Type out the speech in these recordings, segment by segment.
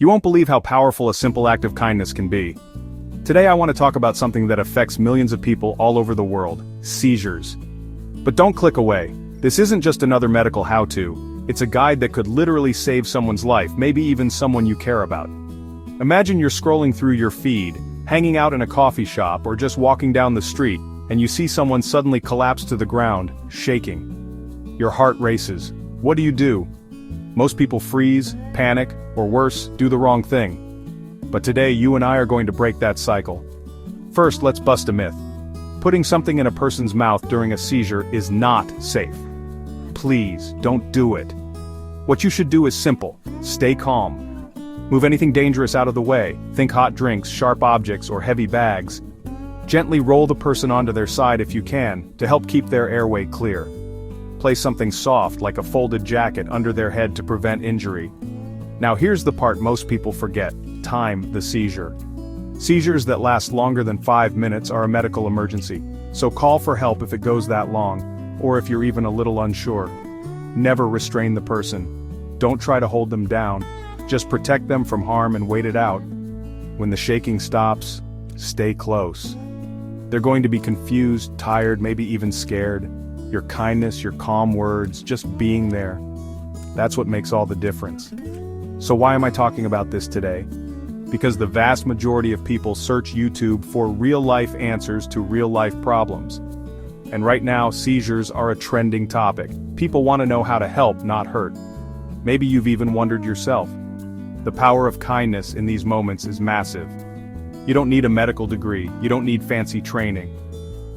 You won't believe how powerful a simple act of kindness can be. Today I want to talk about something that affects millions of people all over the world: seizures. But don't click away. This isn't just another medical how-to, it's a guide that could literally save someone's life, maybe even someone you care about. Imagine you're scrolling through your feed, hanging out in a coffee shop or just walking down the street, and you see someone suddenly collapse to the ground, shaking. Your heart races. What do? Most people freeze, panic, or worse, do the wrong thing. But today you and I are going to break that cycle. First, let's bust a myth. Putting something in a person's mouth during a seizure is not safe. Please, don't do it. What you should do is simple: stay calm. Move anything dangerous out of the way. Think hot drinks, sharp objects, or heavy bags. Gently roll the person onto their side if you can, to help keep their airway clear. Place something soft, like a folded jacket, under their head to prevent injury. Now here's the part most people forget: time the seizure. Seizures that last longer than 5 minutes are a medical emergency, so call for help if it goes that long, or if you're even a little unsure. Never restrain the person. Don't try to hold them down. Just protect them from harm and wait it out. When the shaking stops, stay close. They're going to be confused, tired, maybe even scared. Your kindness, your calm words, just being there. That's what makes all the difference. So why am I talking about this today? Because the vast majority of people search YouTube for real-life answers to real-life problems. And right now, seizures are a trending topic. People want to know how to help, not hurt. Maybe you've even wondered yourself. The power of kindness in these moments is massive. You don't need a medical degree, you don't need fancy training.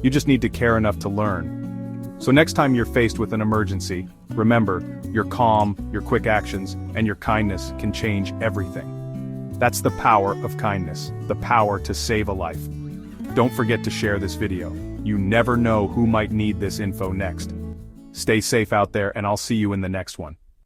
You just need to care enough to learn. So next time you're faced with an emergency, remember, your calm, your quick actions, and your kindness can change everything. That's the power of kindness, the power to save a life. Don't forget to share this video. You never know who might need this info next. Stay safe out there, and I'll see you in the next one.